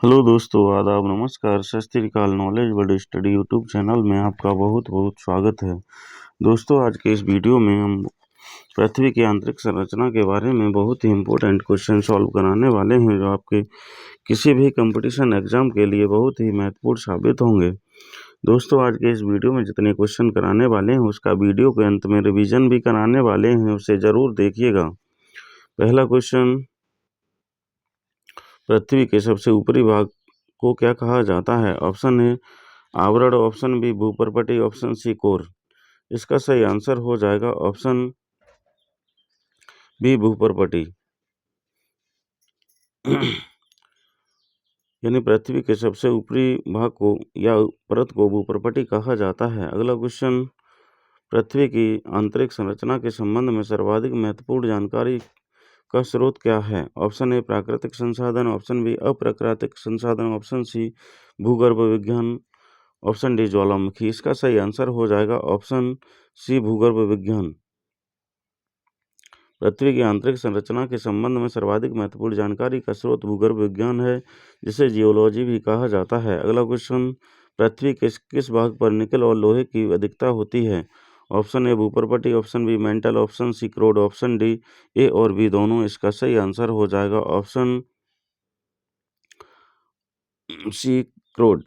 Hello दोस्तों, आदाब, नमस्कार, सत श्री अकाल। Knowledge world study YouTube channel में आपका बहुत बहुत स्वागत है। दोस्तों, आज के इस वीडियो में हम पृथ्वी की आंतरिक संरचना के बारे में बहुत ही इंपॉर्टेंट क्वेश्चन सॉल्व कराने वाले हैं, जो आपके किसी भी कंपटीशन एग्जाम के लिए बहुत ही महत्वपूर्ण साबित होंगे। दोस्तों, आज के इस वीडियो में जितने क्वेश्चन कराने वाले हैं उसका वीडियो के अंत में रिवीजन भी कराने वाले हैं, उसे ज़रूर देखिएगा। पहला क्वेश्चन, पृथ्वी के सबसे ऊपरी भाग को क्या कहा जाता है? ऑप्शन ए आवरण, ऑप्शन बी भूपर्पटी, ऑप्शन सी कोर। इसका सही आंसर हो जाएगा ऑप्शन बी भूपर्पटी। यानी पृथ्वी के सबसे ऊपरी भाग को या परत को भूपर्पटी कहा जाता है। अगला क्वेश्चन, पृथ्वी की आंतरिक संरचना के संबंध में सर्वाधिक महत्वपूर्ण जानकारी का स्रोत क्या है? ऑप्शन ए प्राकृतिक संसाधन, ऑप्शन बी अप्राकृतिक संसाधन, ऑप्शन सी भूगर्भ विज्ञान, ऑप्शन डी ज्वालामुखी। इसका सही आंसर हो जाएगा ऑप्शन सी भूगर्भ विज्ञान। पृथ्वी की आंतरिक संरचना के संबंध में सर्वाधिक महत्वपूर्ण जानकारी का स्रोत भूगर्भ विज्ञान है, जिसे जियोलॉजी भी कहा जाता है। अगला क्वेश्चन, पृथ्वी के किस भाग पर निकल और लोहे की अधिकता होती है? ऑप्शन ए भूपर्पटी, option B mantle, option C क्रोड, ऑप्शन डी ए और बी दोनों। इसका सही आंसर हो जाएगा ऑप्शन सी क्रोड,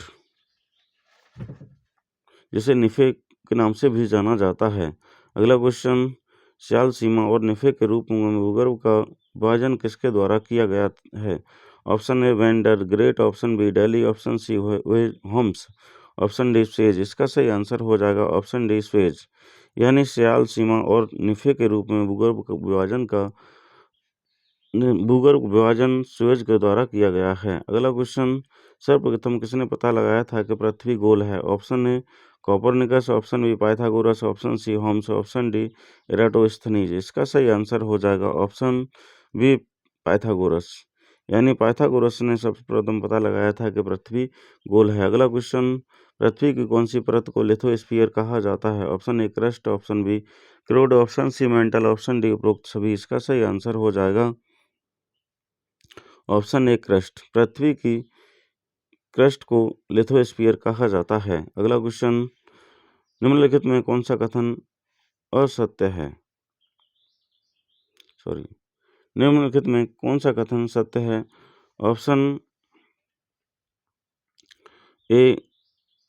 जिसे निफे के नाम से भी जाना जाता है। अगला क्वेश्चन, श्याल सीमा और निफे के रूप में भूगर्भ का विभाजन किसके द्वारा किया गया है? Option A vendor great, option B daily, option C Holmes, option D स्वेज। इसका सही आंसर हो जाएगा ऑप्शन डी स्वेज। यानी श्याल सीमा और निफे के रूप में भूगर्भ विभाजन स्वेज के द्वारा किया गया है। अगला क्वेश्चन, सर्वप्रथम किसने पता लगाया था कि पृथ्वी गोल है? Option A Copernicus, option B Pythagoras, option C Holmes, option D Eratosthenes. इसका सही आंसर हो जाएगा ऑप्शन बी पाइथागोरस। यानी पाइथागोरस ने सर्वप्रथम पता लगाया था कि पृथ्वी गोल है। अगला क्वेश्चन, पृथ्वी की कौन सी परत को लिथोस्फीयर कहा जाता है? Option A crust, option B क्रोड, option C mantle, option D उपरोक्त सभी। इसका सही आंसर हो जाएगा ऑप्शन ए क्रस्ट। पृथ्वी की क्रस्ट को लिथोस्फीयर कहा जाता है। अगला क्वेश्चन, निम्नलिखित में कौन सा कथन असत्य है? निम्नलिखित में कौन सा कथन सत्य है? ऑप्शन ए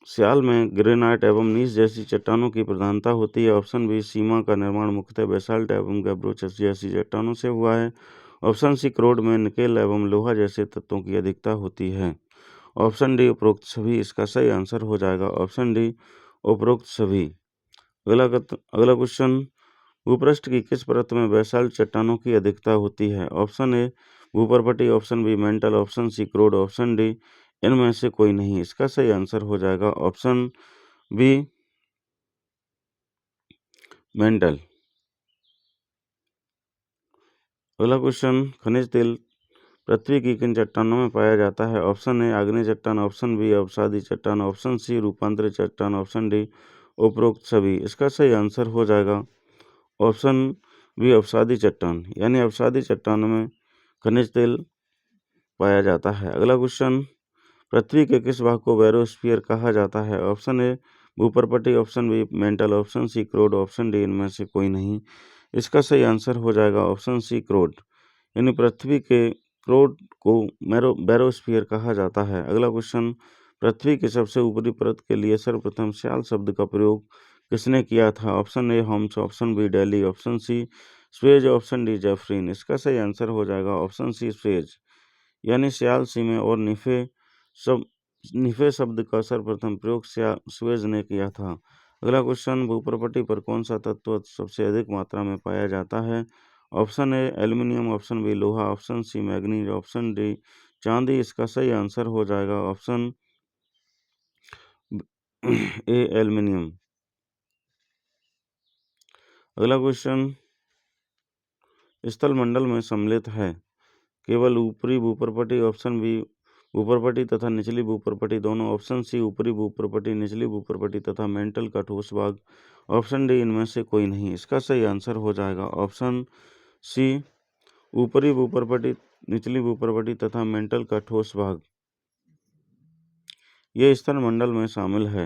श्याल में ग्रेनाइट एवं नीस जैसी चट्टानों की प्रधानता होती है। ऑप्शन बी सीमा का निर्माण मुख्यतः बेसाल्ट एवं गैब्रोचस जैसी चट्टानों से हुआ है। ऑप्शन सी क्रोड में निकेल एवं लोहा जैसे तत्वों की अधिकता होती है। ऑप्शन डी उपरोक्त सभी। इसका सही आंसर हो जाएगा ऑप्शन डी उपरोक्त सभी। अगला क्वेश्चन, भूपृष्ठ की किस परत में बेसाल्ट चट्टानों की अधिकता होती है? ऑप्शन ए भूपर्पटी, option B mantle, option C क्रोड, ऑप्शन डी इनमें से कोई नहीं। इसका सही आंसर हो जाएगा ऑप्शन बी मेंटल। अगला क्वेश्चन, खनिज तेल पृथ्वी की किन चट्टानों में पाया जाता है? ऑप्शन ए आग्नेय चट्टान, ऑप्शन बी अवसादी चट्टान, ऑप्शन सी रूपांतरित चट्टान, ऑप्शन डी उपरोक्त सभी। इसका सही आंसर हो जाएगा ऑप्शन बी अवसादी चट्टान। यानी अवसादी चट्टानों में खनिज तेल पाया जाता है। अगला क्वेश्चन, पृथ्वी के किस भाग को बैरोस्फीयर कहा जाता है? ऑप्शन ए भूपर्पटी, option B mantle, option C क्रोड, ऑप्शन डी इनमें से कोई नहीं। इसका सही आंसर हो जाएगा ऑप्शन सी क्रोड। यानी पृथ्वी के क्रोड को बैरोस्फीयर कहा जाता है। अगला क्वेश्चन, पृथ्वी के सबसे ऊपरी परत के लिए सर्वप्रथम श्याल शब्द का प्रयोग किसने किया था? Option A Holmes, option B daily, option C Suess, option D Jeffreys. इसका सही आंसर हो जाएगा ऑप्शन सी स्वेज। यानी श्याल सीमे और निफे शब्द का सर्वप्रथम प्रयोग स्वेज ने किया था। अगला क्वेश्चन, भूपर्पटी पर कौन सा तत्व सबसे अधिक मात्रा में पाया जाता है? Option A aluminium, option B लोहा, option C manganese, option D चांदी। इसका सही आंसर हो जाएगा ऑप्शन ए एल्यूमिनियम। अगला क्वेश्चन, स्थल मंडल में सम्मिलित है केवल ऊपरी भूपर्पटी, ऑप्शन बी भूपर्पटी तथा निचली भूपर्पटी दोनों, ऑप्शन सी ऊपरी भूपर्पटी, निचली भूपर्पटी तथा मेंटल का ठोस भाग, ऑप्शन डी इनमें से कोई नहीं। इसका सही आंसर हो जाएगा ऑप्शन सी ऊपरी भूपर्पटी, निचली भूपर्पटी तथा मेंटल का ठोस भाग। ये स्तन मंडल में शामिल है।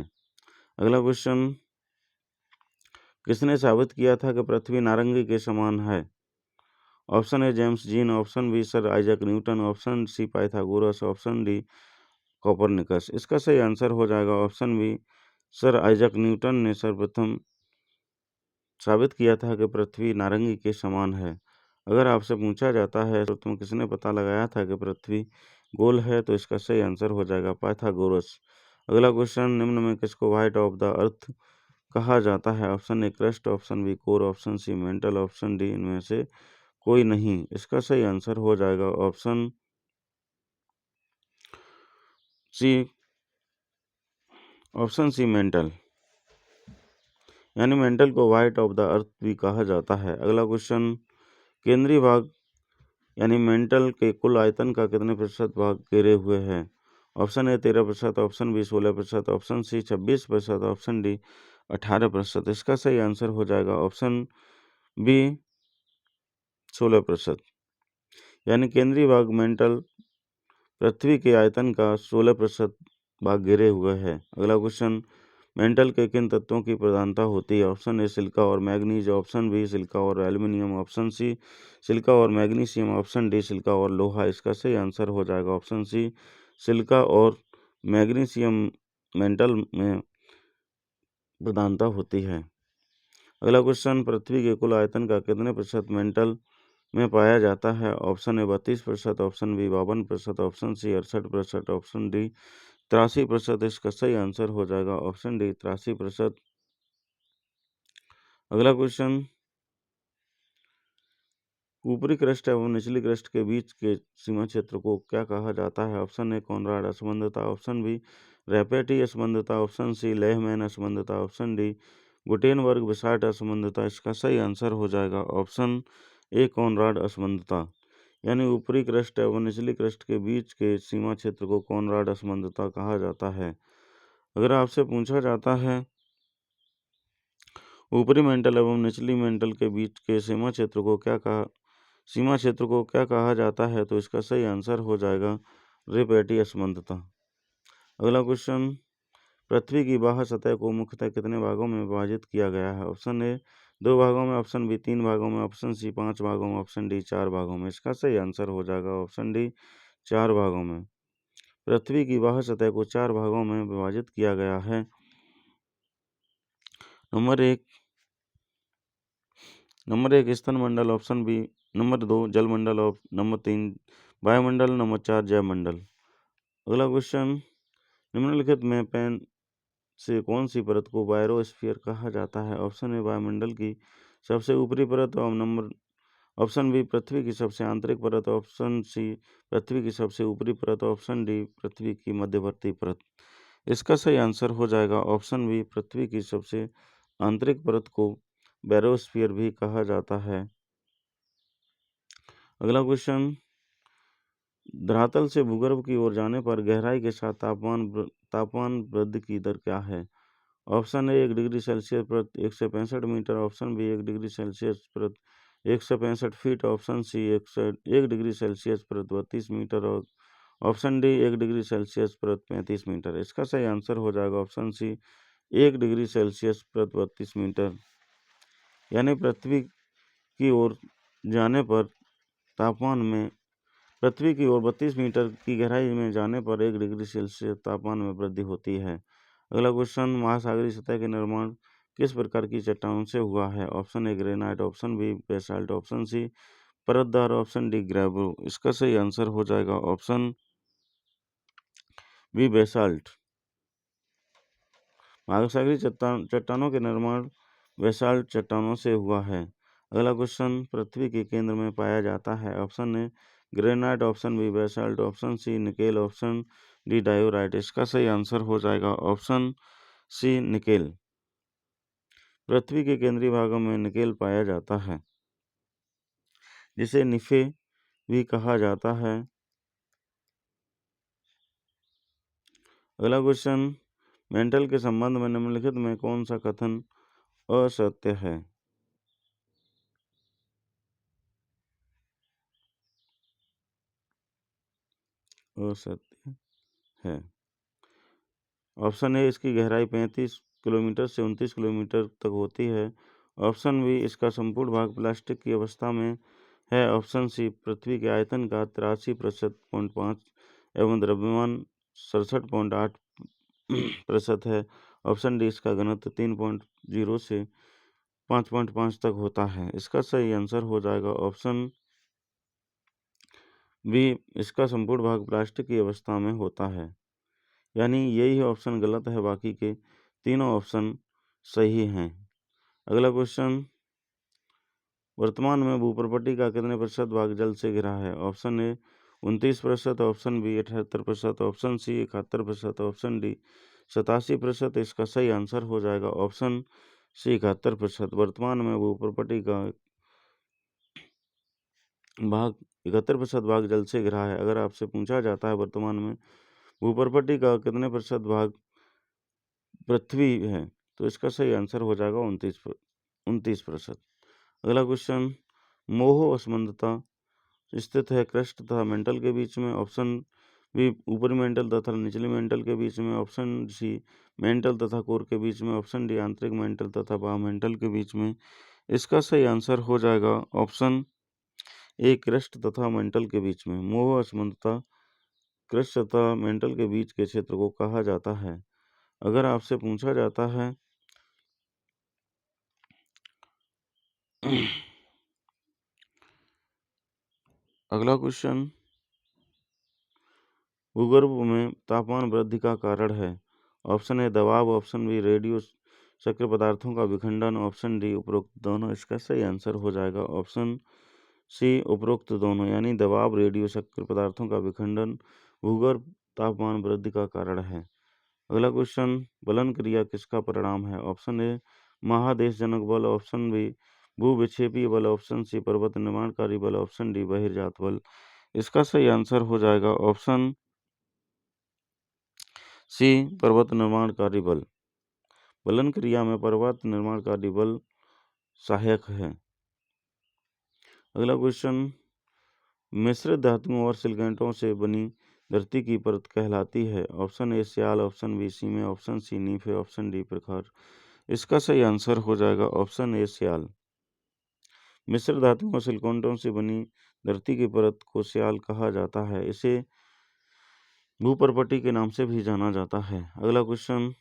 अगला क्वेश्चन, किसने साबित किया था कि पृथ्वी नारंगी के समान है? Option A James Jean, option B Sir Isaac Newton, option C Pythagoras, option D Copernicus. इसका सही आंसर हो जाएगा option B, Sir Isaac Newton ने सर्वप्रथम साबित किया था कि पृथ्वी नारंगी के समान है। अगर आपसे पूछा जाता है तो तुम किसने पता लगाया था कि पृथ्वी गोल है, तो इसका सही आंसर हो जाएगा पाइथागोरस। अगला क्वेश्चन, निम्न में किसको व्हाइट ऑफ द अर्थ कहा जाता है? Option A crust, option B core, option C mantle, option D इनमें से कोई नहीं। इसका सही आंसर हो जाएगा option C, option C mantle, यानी मेंटल को व्हाइट ऑफ द अर्थ भी कहा जाता है। अगला क्वेश्चन, केंद्रीय भाग यानी मेंटल के कुल आयतन का कितने प्रतिशत भाग घेरे हुए है? Option A 13%, option B 16%, option C 26%, option D 18%। इसका सही आंसर हो जाएगा ऑप्शन बी 16%, यानी केंद्रीय भाग मेंटल पृथ्वी के आयतन का 16% भाग घेरे हुए है। अगला क्वेश्चन, मेंटल के किन तत्वों की प्रधानता होती है? ऑप्शन ए सिलिका और मैग्नीज, ऑप्शन बी सिलिका और एल्यूमिनियम, ऑप्शन सी सिलिका और मैग्नीशियम, ऑप्शन डी सिलिका और लोहा। इसका सही आंसर हो जाएगा ऑप्शन सी, सिलिका और मैग्नीशियम मेंटल में प्रधानता होती है। अगला क्वेश्चन, पृथ्वी के कुल आयतन का कितने प्रतिशत मेंटल में पाया जाता है? Option A 32%, option B 52%, option C 68%, option D 83%। इसका सही आंसर हो जाएगा ऑप्शन डी 83%। अगला क्वेश्चन, ऊपरी क्रस्ट एवं निचली क्रस्ट के बीच के सीमा क्षेत्र को क्या कहा जाता है? ऑप्शन ए कॉनराड असमंदता, ऑप्शन बी रैपेटी असमंदता, ऑप्शन सी लेहमैन असमंदता, ऑप्शन डी गुटेनबर्ग बिसार्ट असमंदता। इसका सही आंसर हो जाएगा ऑप्शन ए कॉनराड असमंदता, यानी ऊपरी क्रस्ट एवं निचली क्रस्ट के बीच के सीमा क्षेत्र को कॉनराड असमंदता कहा जाता है। अगर आपसे पूछा जाता है ऊपरी मेंटल एवं निचली मेंटल के बीच के सीमा क्षेत्र को क्या कहा जाता है, तो इसका सही आंसर हो जाएगा रिपेटी असमंदता। अगला क्वेश्चन, पृथ्वी की बाह्य सतह को मुख्यतः कितने भागों में विभाजित किया गया है? ऑप्शन ए 2 भागों में, ऑप्शन बी 3 भागों में, ऑप्शन सी 5 भागों में, ऑप्शन डी 4 भागों में। इसका सही आंसर हो जाएगा ऑप्शन डी 4 भागों में। पृथ्वी की बाह्य सतह को 4 भागों में विभाजित किया गया है। नंबर एक स्तन मंडल, ऑप्शन बी, नंबर 2 जल मंडल, नंबर 3 वायुमंडल, नंबर 4 जैवमंडल। अगला क्वेश्चन, निम्नलिखित में पेन से कौन सी परत को बायोस्फीयर कहा जाता है? ऑप्शन ए वायुमंडल की सबसे ऊपरी परत, ऑप्शन बी पृथ्वी की सबसे आंतरिक परत, ऑप्शन सी पृथ्वी की सबसे ऊपरी परत, ऑप्शन डी पृथ्वी की मध्यवर्ती परत। इसका सही आंसर हो जाएगा ऑप्शन बी, पृथ्वी की सबसे आंतरिक परत को बैरोस्फीयर भी कहा जाता है। अगला क्वेश्चन, धरातल से भूगर्भ की ओर जाने पर गहराई के साथ तापमान वृद्धि की दर क्या है? ऑप्शन ए 1 डिग्री सेल्सियस प्रति 165 metre, option B 1 degree Celsius प्रति 165 feet, option C 1 degree Celsius प्रति 32 मीटर और ऑप्शन डी 1 डिग्री सेल्सियस प्रति 35 मीटर। इसका सही आंसर हो जाएगा ऑप्शन सी 1 डिग्री सेल्सियस प्रति 32 मीटर, यानी की ओर जाने पर तापमान में पृथ्वी की ओर 32 मीटर की गहराई में जाने पर 1 डिग्री सेल्सियस तापमान में वृद्धि होती है। अगला क्वेश्चन, महासागरीय सतह के निर्माण किस प्रकार की चट्टानों से हुआ है? Option A granite, option B basalt, option C परतदार, ऑप्शन डी ग्रेवो। इसका सही आंसर हो जाएगा ऑप्शन बी बेसाल्ट। महासागरीय चट्टानों के निर्माण बेसाल्ट चट्टानों से हुआ है। अगला क्वेश्चन, पृथ्वी के केंद्र में पाया जाता है? Option A granite, option B basalt, option C nickel, option D diorite. इसका सही आंसर हो जाएगा ऑप्शन सी निकेल। पृथ्वी के केंद्रीय भागों में निकेल पाया जाता है, जिसे निफे भी कहा जाता है। अगला क्वेश्चन, मेंटल के संबंध में निम्नलिखित में कौन सा कथन असत्य है? असत्य है। ऑप्शन ए इसकी गहराई 35 किलोमीटर से 29 किलोमीटर तक होती है। ऑप्शन बी इसका संपूर्ण भाग प्लास्टिक की अवस्था में है। ऑप्शन सी पृथ्वी के आयतन का 83.5 एवं द्रव्यमान 67.8% है। ऑप्शन डी इसका घनत्व 3.0 से 5.5 तक होता है। इसका सही आंसर हो जाएगा ऑप्शन बी इसका संपूर्ण भाग प्लास्टिक की अवस्था में होता है। यानी यही ऑप्शन गलत है, बाकी के तीनों ऑप्शन सही हैं। अगला क्वेश्चन, वर्तमान में भूप्रपट्टी का कितने प्रतिशत भाग जल से घिरा है? Option A 29%, option B 78%, option C 71%, option D 87%। इसका सही आंसर हो जाएगा ऑप्शन सी 71%। वर्तमान में भूप्रपट्टी का भाग 71% भाग जल से घिरा है। अगर आपसे पूछा जाता है वर्तमान में भूप्रपट्टी का कितने प्रतिशत भाग पृथ्वी है, तो इसका सही आंसर हो जाएगा 29%। अगला क्वेश्चन, मोह असमंदता स्थित है क्रस्ट तथा मेंटल के बीच में। ऑप्शन बी ऊपरी मेंटल तथा निचली मेंटल के बीच में। ऑप्शन सी मेंटल तथा कोर के बीच में। ऑप्शन डी आंतरिक मेंटल तथा बाह्य मेंटल के बीच में। इसका सही आंसर हो जाएगा ऑप्शन ए क्रस्ट तथा मेंटल के बीच में। मोह असमंदता क्रस्ट तथा मेंटल के बीच के क्षेत्र को कहा जाता है। अगर आपसे पूछा जाता है अगला क्वेश्चन, भूगर्भ में तापमान वृद्धि का कारण है। ऑप्शन ए दबाव, ऑप्शन बी रेडियो सक्रिय पदार्थों का विखंडन, ऑप्शन डी उपरोक्त दोनों। इसका सही आंसर हो जाएगा ऑप्शन सी उपरोक्त दोनों, यानी दबाव रेडियो सक्रिय पदार्थों का विखंडन भूगर्भ तापमान वृद्धि का कारण है। अगला क्वेश्चन, बलन क्रिया किसका परिणाम है? ऑप्शन ए महादेशजनक बल, ऑप्शन बी भूविक्षेपीय बल, ऑप्शन सी पर्वत निर्माणकारी बल, ऑप्शन डी बहिर्जात बल। इसका सही आंसर हो जाएगा ऑप्शन सी पर्वत निर्माणकारी बल। बलन क्रिया में पर्वत निर्माणकारी बल सहायक है। अगला क्वेश्चन, मिश्रित धातुओं और सिलिकेटों से बनी धरती की परत कहलाती है। Option A sial, option B sima, option C nife, option D प्रखर। इसका सही आंसर हो जाएगा ऑप्शन ए स्याल। मिश्र धातुओं और सिलिकेटों से बनी धरती की परत को स्याल कहा जाता है। इसे भूप्रपट्टी के नाम से भी जाना जाता है। अगला क्वेश्चन,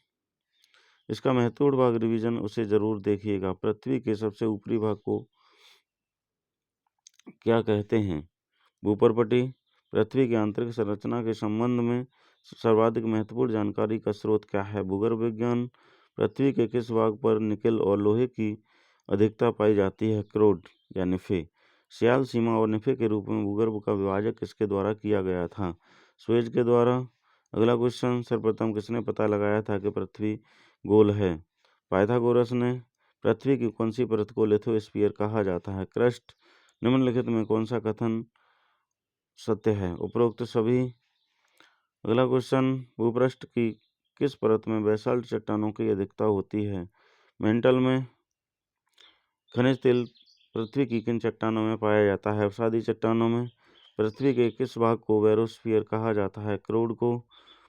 इसका महत्वपूर्ण भाग रिवीजन उसे जरूर देखिएगा। पृथ्वी के सबसे ऊपरी भाग को क्या कहते हैं? भूप्रपट्टी पृथ्वी की आंतरिक संरचना के संबंध में सर्वाधिक महत्वपूर्ण जानकारी का स्रोत क्या है? भूगर्भ विज्ञान पृथ्वी के किस भाग पर निकेल और लोहे की अधिकता पाई जाती है? क्रोड या निफे। स्याल, सीमा और निफे के रूप में भूगर्भ का विभाजन किसके द्वारा किया गया था? स्वेज के द्वारा। अगला क्वेश्चन, सर्वप्रथम किसने पता लगाया था कि पृथ्वी गोल है? पाइथागोरस ने। पृथ्वी की कौन सी परत को लिथोस्फीयर कहा जाता है? क्रस्ट। निम्नलिखित में कौन सा कथन सत्य है? उपरोक्त सभी। अगला क्वेश्चन, भूपृष्ठ की किस परत में बेसाल्ट चट्टानों की अधिकता होती है? मेंटल में। खनिज तेल पृथ्वी की किन चट्टानों में पाया जाता है? अवसादी चट्टानों में। पृथ्वी के किस भाग को बैरोस्फीयर कहा जाता है? क्रोड को।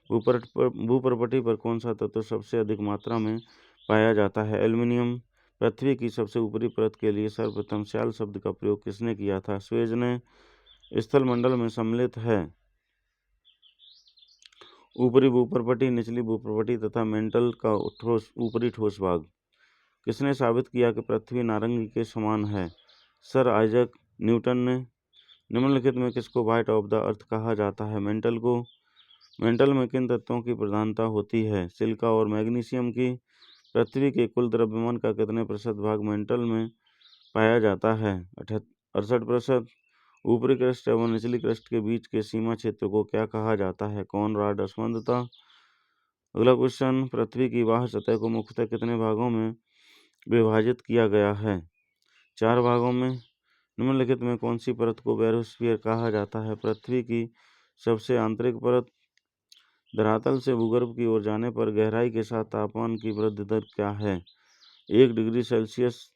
भूप्रपट्टी पर कौन सा तत्व सबसे अधिक मात्रा में पाया जाता है? एल्युमिनियम। पृथ्वी की सबसे ऊपरी परत के लिए सर्वप्रथम स्याल शब्द का प्रयोग किसने किया था? स्वेज ने। स्थल मंडल में सम्मिलित है ऊपरी भूप्रपट्टी, निचली भूप्रपट्टी तथा मेंटल का ऊपरी ठोस भाग। किसने साबित किया कि पृथ्वी नारंगी के समान है? सर आइजक न्यूटन ने। निम्नलिखित में किसको व्हाइट ऑफ द अर्थ कहा जाता है? मेंटल को। मेंटल में किन तत्वों की प्रधानता होती है? सिलिका और मैग्नीशियम की। पृथ्वी के कुल द्रव्यमान का कितने प्रतिशत भाग मेंटल में पाया जाता है? 68%। ऊपरी क्रस्ट एवं निचली क्रस्ट के बीच के सीमा क्षेत्र को क्या कहा जाता है? कॉनराड असमंदता। अगला क्वेश्चन, पृथ्वी की बाह्य सतह को मुख्यतः कितने भागों में विभाजित किया गया है? 4 भागों में। निम्नलिखित में कौन सी परत को बैरोस्फीयर कहा जाता है? पृथ्वी की सबसे आंतरिक परत। धरातल से भूगर्भ की ओर जाने पर गहराई के साथ तापमान की वृद्धि दर क्या है? 1 डिग्री सेल्सियस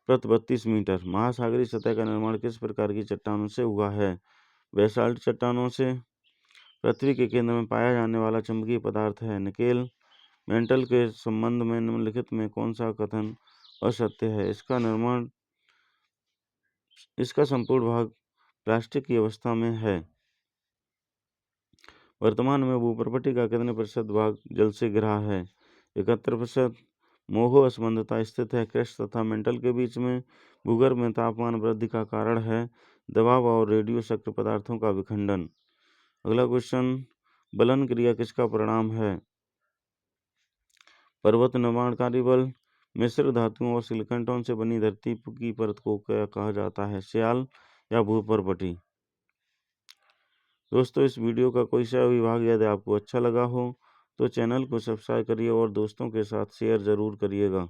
प्रति 32 मीटर। महासागरीय सतह का निर्माण किस प्रकार की चट्टानों से हुआ है? बेसाल्ट चट्टानों से। पृथ्वी के केंद्र में पाया जाने वाला चुंबकीय पदार्थ है निकेल। मेंटल के संबंध में निम्नलिखित में कौन सा कथन असत्य है? इसका संपूर्ण भाग प्लास्टिक की अवस्था में है। वर्तमान में भूप्रपटी का कितने प्रतिशत भाग जल से घिरा है? 71%। मोहो असंबंधता स्थित है क्रस्ट तथा मेंटल के बीच में। भूगर्भ में तापमान वृद्धि का कारण है दबाव और रेडियो सक्रिय पदार्थों का विखंडन। अगला क्वेश्चन, बलन क्रिया किसका परिणाम है? पर्वत निर्माणकारी बल। मिश्र धातुओं और सिलिकॉन से बनी धरती की परत को क्या कहा जाता है? स्याल या भूप्रपटी? दोस्तों, इस वीडियो का कोई सा भी भाग यदि आपको अच्छा लगा हो तो चैनल को सब्सक्राइब करिए और दोस्तों के साथ शेयर ज़रूर करिएगा।